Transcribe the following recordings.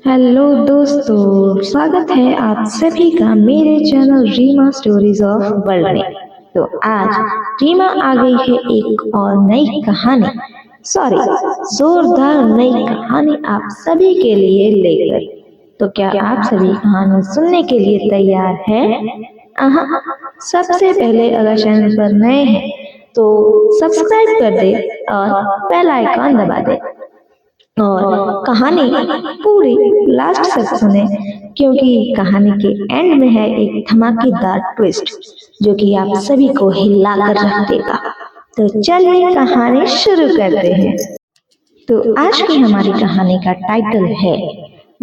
Hello दोस्तों, स्वागत है आप सभी का मेरे channel Reema stories of world में। तो आज रीमा आ गई है एक और नई कहानी, सॉरी जोरदार नई कहानी आप सभी के लिए लेकर। तो क्या आप सभी कहानी सुनने के लिए तैयार हैं? सबसे पहले अगर चैनल पर नए हैं तो सब्सक्राइब कर दे और बेल आइकॉन दबा दे और कहानी पूरी लास्ट तक सुने, क्योंकि कहानी के एंड में है एक धमाकेदार ट्विस्ट जो कि आप सभी को हिला कर रख देगा। तो चलिए कहानी शुरू करते हैं। तो आज की हमारी कहानी का टाइटल है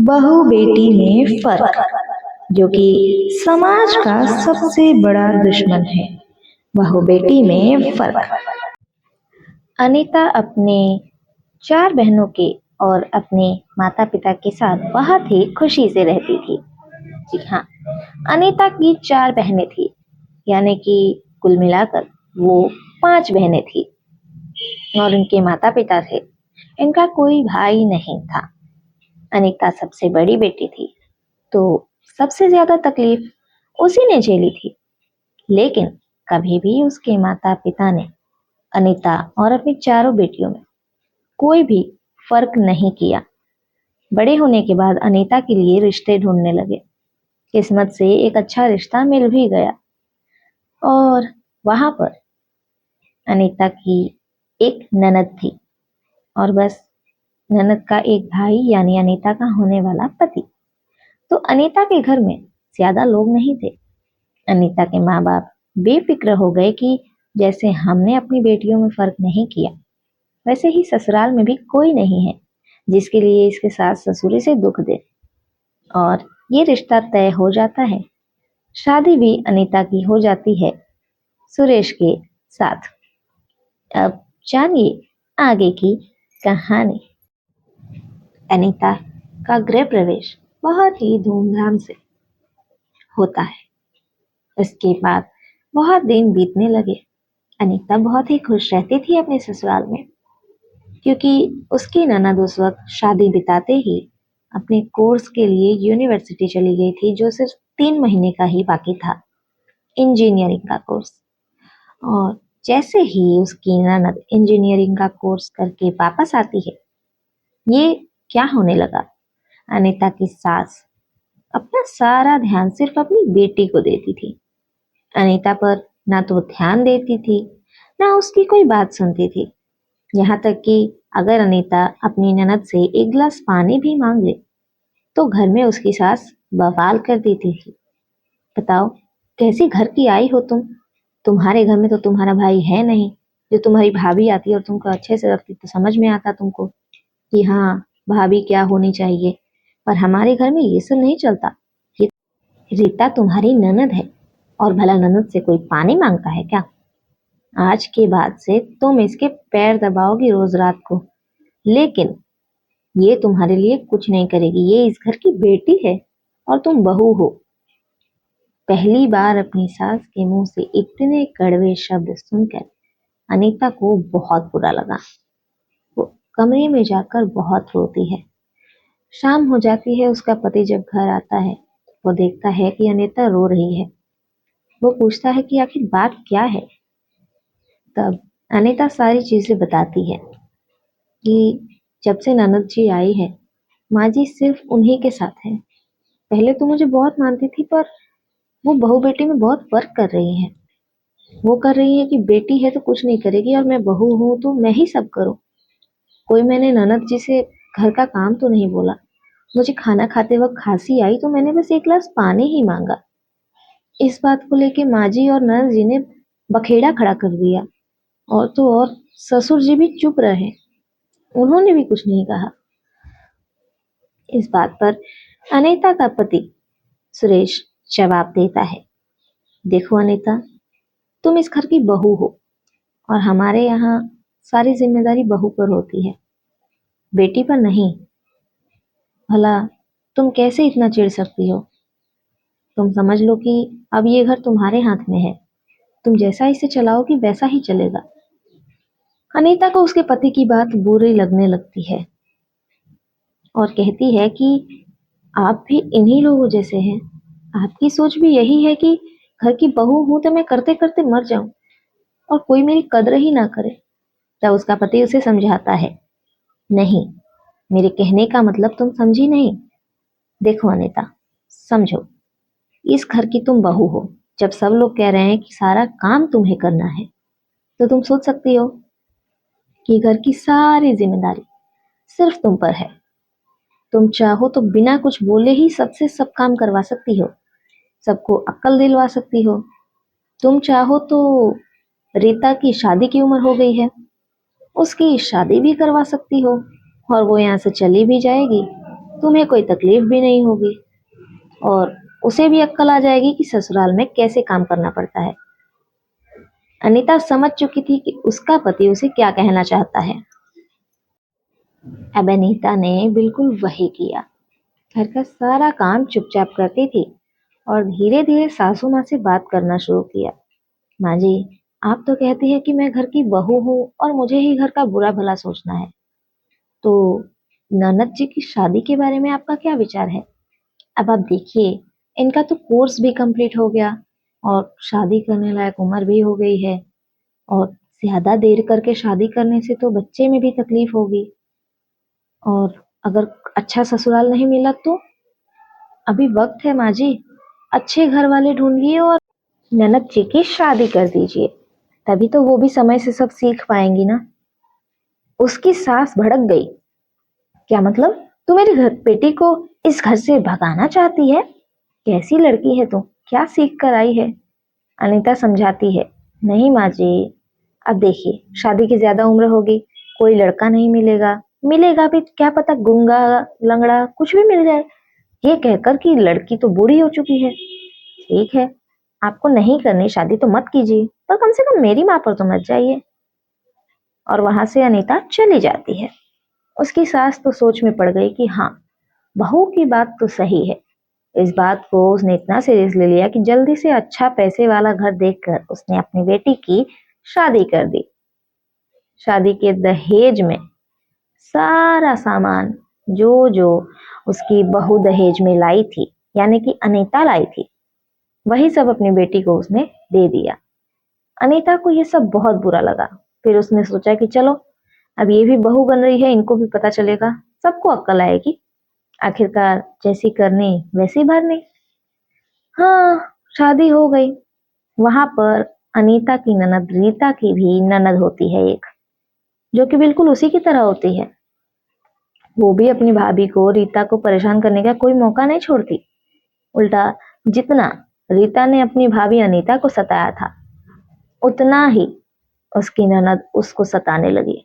बहू बेटी में फर्क, जो कि समाज का सबसे बड़ा दुश्मन है। बहू बेटी में फर्क। अनीता अपने 4 बहनों के और अपने माता पिता के साथ बहुत ही खुशी से रहती थी। जी हाँ, अनीता की 4 बहनें थी, यानी कि कुल मिलाकर वो 5 बहनें थी और उनके माता पिता थे। इनका कोई भाई नहीं था। अनीता सबसे बड़ी बेटी थी, तो सबसे ज्यादा तकलीफ उसी ने झेली थी। लेकिन कभी भी उसके माता पिता ने अनीता और अपनी चारों बेटियों में कोई भी फर्क नहीं किया। बड़े होने के बाद अनीता के लिए रिश्ते ढूंढने लगे। किस्मत से एक अच्छा रिश्ता मिल भी गया और वहां पर अनीता की एक ननद थी और बस ननद का एक भाई, यानी अनीता का होने वाला पति। तो अनीता के घर में ज्यादा लोग नहीं थे। अनीता के माँ बाप बेफिक्र हो गए कि जैसे हमने अपनी बेटियों में फर्क नहीं किया, वैसे ही ससुराल में भी कोई नहीं है जिसके लिए इसके सास ससुर से दुख दे। और ये रिश्ता तय हो जाता है। शादी भी अनीता की हो जाती है सुरेश के साथ। अब जानिए आगे की कहानी। अनीता का गृह प्रवेश बहुत ही धूमधाम से होता है। इसके बाद बहुत दिन बीतने लगे। अनीता बहुत ही खुश रहती थी अपने ससुराल में, क्योंकि उसकी ननद उस वक्त शादी बिताते ही अपने कोर्स के लिए यूनिवर्सिटी चली गई थी, जो सिर्फ 3 महीने का ही बाकी था, इंजीनियरिंग का कोर्स। और जैसे ही उसकी ननद इंजीनियरिंग का कोर्स करके वापस आती है, ये क्या होने लगा, अनीता की सास अपना सारा ध्यान सिर्फ अपनी बेटी को देती थी। अनीता पर ना तो ध्यान देती थी, ना उसकी कोई बात सुनती थी। यहाँ तक कि अगर अनीता अपनी ननद से एक गिलास पानी भी मांग ले तो घर में उसकी सास बवाल कर देती थी। बताओ कैसी घर की आई हो तुम? तुम्हारे घर में तो तुम्हारा भाई है नहीं जो तुम्हारी भाभी आती है और तुमको अच्छे से रखती, तो समझ में आता तुमको कि हाँ भाभी क्या होनी चाहिए। पर हमारे घर में ये सब नहीं चलता। रीता तुम्हारी ननद है और भला ननद से कोई पानी मांगता है क्या? आज के बाद से तुम इसके पैर दबाओगी रोज रात को, लेकिन ये तुम्हारे लिए कुछ नहीं करेगी। ये इस घर की बेटी है और तुम बहू हो। पहली बार अपनी सास के मुंह से इतने कड़वे शब्द सुनकर अनीता को बहुत बुरा लगा। वो कमरे में जाकर बहुत रोती है। शाम हो जाती है। उसका पति जब घर आता है, वो देखता है कि अनीता रो रही है। वो पूछता है कि आखिर बात क्या है। तब अनीता सारी चीजें बताती है कि जब से ननद जी आई है, माँ जी सिर्फ उन्हीं के साथ है। पहले तो मुझे बहुत मानती थी, पर वो बहू बेटी में बहुत फर्क कर रही है। वो कर रही है कि बेटी है तो कुछ नहीं करेगी और मैं बहू हूँ तो मैं ही सब करूँ। कोई मैंने ननद जी से घर का काम तो नहीं बोला। मुझे खाना खाते वक्त खांसी आई तो मैंने बस एक गिलास पानी ही मांगा। इस बात को लेके माँ जी और ननद जी ने बखेड़ा खड़ा कर दिया। और तो और ससुर जी भी चुप रहे, उन्होंने भी कुछ नहीं कहा। इस बात पर अनीता का पति सुरेश जवाब देता है, देखो अनीता, तुम इस घर की बहू हो और हमारे यहाँ सारी जिम्मेदारी बहू पर होती है, बेटी पर नहीं। भला तुम कैसे इतना चिढ़ सकती हो? तुम समझ लो कि अब ये घर तुम्हारे हाथ में है। तुम जैसा इसे चलाओगी वैसा ही चलेगा। अनीता को उसके पति की बात बुरी लगने लगती है और कहती है कि आप भी इन्हीं लोगों जैसे हैं। आपकी सोच भी यही है कि घर की बहू हूं तो मैं करते करते मर जाऊं और कोई मेरी कद्र ही ना करे। तब उसका पति उसे समझाता है, नहीं, मेरे कहने का मतलब तुम समझी नहीं। देखो अनीता, समझो, इस घर की तुम बहू हो। जब सब लोग कह रहे हैं कि सारा काम तुम्हें करना है, तो तुम सोच सकती हो कि घर की सारी जिम्मेदारी सिर्फ तुम पर है। तुम चाहो तो बिना कुछ बोले ही सबसे सब काम करवा सकती हो, सबको अक्ल दिलवा सकती हो। तुम चाहो तो रीता की शादी की उम्र हो गई है, उसकी शादी भी करवा सकती हो और वो यहाँ से चली भी जाएगी, तुम्हें कोई तकलीफ भी नहीं होगी और उसे भी अक्ल आ जाएगी कि ससुराल में कैसे काम करना पड़ता है। अनीता समझ चुकी थी कि उसका पति उसे क्या कहना चाहता है। अब अनीता ने बिल्कुल वही किया। घर का सारा काम चुपचाप करती थी और धीरे धीरे सासू माँ से बात करना शुरू किया। माँ जी, आप तो कहती है कि मैं घर की बहू हूँ और मुझे ही घर का बुरा भला सोचना है, तो ननद जी की शादी के बारे में आपका क्या विचार है? अब आप देखिए, इनका तो कोर्स भी कंप्लीट हो गया और शादी करने लायक उम्र भी हो गई है और ज्यादा देर करके शादी करने से तो बच्चे में भी तकलीफ होगी और अगर अच्छा ससुराल नहीं मिला तो अभी वक्त है माँ जी, अच्छे घर वाले ढूंढिए और ननद जी की शादी कर दीजिए, तभी तो वो भी समय से सब सीख पाएंगी ना। उसकी सास भड़क गई। क्या मतलब? तू मेरी घर बेटी को इस घर से भगाना चाहती है? कैसी लड़की है तू? क्या सीख कर आई है? अनीता समझाती है, नहीं माँ जी, अब देखिए, शादी की ज्यादा उम्र होगी, कोई लड़का नहीं मिलेगा, मिलेगा भी क्या पता गूंगा लंगड़ा कुछ भी मिल जाए। ये कहकर कि लड़की तो बूढ़ी हो चुकी है। ठीक है, आपको नहीं करनी शादी तो मत कीजिए, पर कम से कम मेरी माँ पर तो मत जाइए। और वहां से अनीता चली जाती है। उसकी सास तो सोच में पड़ गई कि हाँ, बहू की बात तो सही है। इस बात को उसने इतना सीरियस ले लिया कि जल्दी से अच्छा पैसे वाला घर देखकर उसने अपनी बेटी की शादी कर दी। शादी के दहेज में सारा सामान जो जो उसकी बहू दहेज में लाई थी, यानी कि अनीता लाई थी, वही सब अपनी बेटी को उसने दे दिया। अनीता को ये सब बहुत बुरा लगा। फिर उसने सोचा कि चलो, अब ये भी बहू बन रही है, इनको भी पता चलेगा, सबको अक्ल आएगी। आखिरकार जैसी करनी वैसी भरनी। हाँ, शादी हो गई। वहां पर अनीता की ननद रीता की भी ननद होती है एक, जो कि बिल्कुल उसी की तरह होती है। वो भी अपनी भाभी को, रीता को परेशान करने का कोई मौका नहीं छोड़ती। उल्टा जितना रीता ने अपनी भाभी अनीता को सताया था, उतना ही उसकी ननद उसको सताने लगी।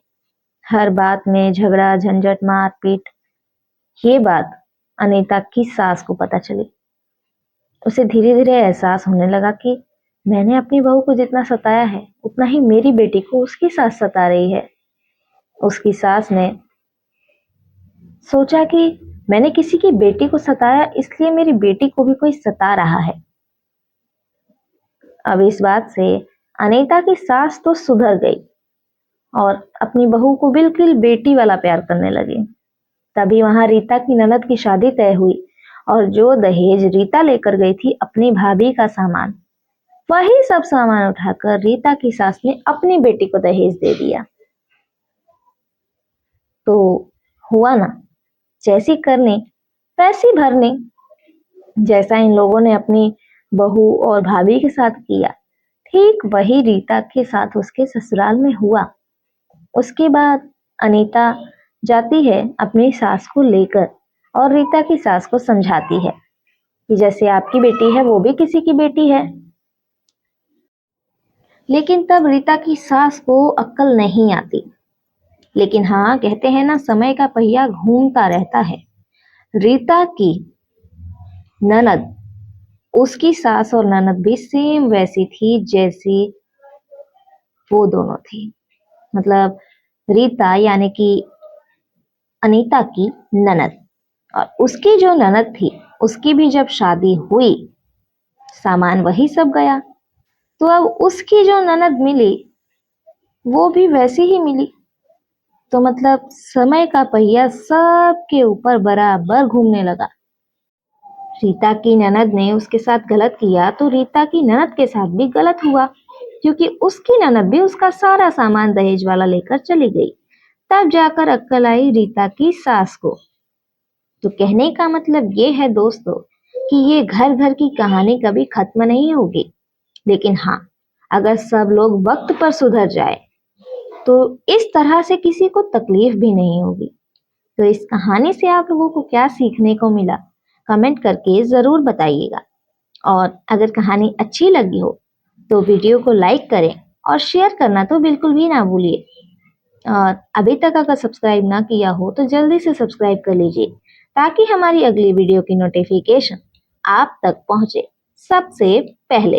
हर बात में झगड़ा झंझट मार पीट। ये बात अनीता की सास को पता चली। उसे धीरे धीरे एहसास होने लगा कि मैंने अपनी बहू को जितना सताया है, उतना ही मेरी बेटी को उसकी सास सता रही है। उसकी सास ने सोचा कि मैंने किसी की बेटी को सताया, इसलिए मेरी बेटी को भी कोई सता रहा है। अब इस बात से अनीता की सास तो सुधर गई और अपनी बहू को बिल्कुल बेटी वाला प्यार करने लगी। तभी वहां रीता की ननद की शादी तय हुई और जो दहेज रीता लेकर गई थी अपनी भाभी का सामान, वही सब सामान उठाकर रीता की सास ने अपनी बेटी को दहेज दे दिया। तो हुआ ना, जैसी करनी वैसी भरनी। जैसा इन लोगों ने अपनी बहू और भाभी के साथ किया, ठीक वही रीता के साथ उसके ससुराल में हुआ। उसके बाद अनीता जाती है अपनी सास को लेकर और रीता की सास को समझाती है कि जैसे आपकी बेटी है वो भी किसी की बेटी है। लेकिन तब रीता की सास को अक्ल नहीं आती। लेकिन हाँ, कहते हैं ना, समय का पहिया घूमता रहता है। रीता की ननद, उसकी सास और ननद भी सेम वैसी थी जैसी वो दोनों थी। मतलब रीता यानी कि अनीता की ननद, और उसकी जो ननद थी उसकी भी जब शादी हुई, सामान वही सब गया। तो अब उसकी जो ननद मिली वो भी वैसी ही मिली। तो मतलब समय का पहिया सबके ऊपर बराबर घूमने लगा। रीता की ननद ने उसके साथ गलत किया तो रीता की ननद के साथ भी गलत हुआ, क्योंकि उसकी ननद भी उसका सारा सामान दहेज वाला लेकर चली गई। तब जाकर अक्ल आई रीता की सास को। तो कहने का मतलब ये है दोस्तों कि ये घर घर की कहानी कभी खत्म नहीं होगी, लेकिन हाँ, अगर सब लोग वक्त पर सुधर जाए तो इस तरह से किसी को तकलीफ भी नहीं होगी। तो इस कहानी से आप लोगों को क्या सीखने को मिला, कमेंट करके जरूर बताइएगा। और अगर कहानी अच्छी लगी हो तो वीडियो को लाइक करें और शेयर करना तो बिल्कुल भी ना भूलिए। और अभी तक अगर सब्सक्राइब ना किया हो तो जल्दी से सब्सक्राइब कर लीजिए, ताकि हमारी अगली वीडियो की नोटिफिकेशन आप तक पहुंचे सबसे पहले।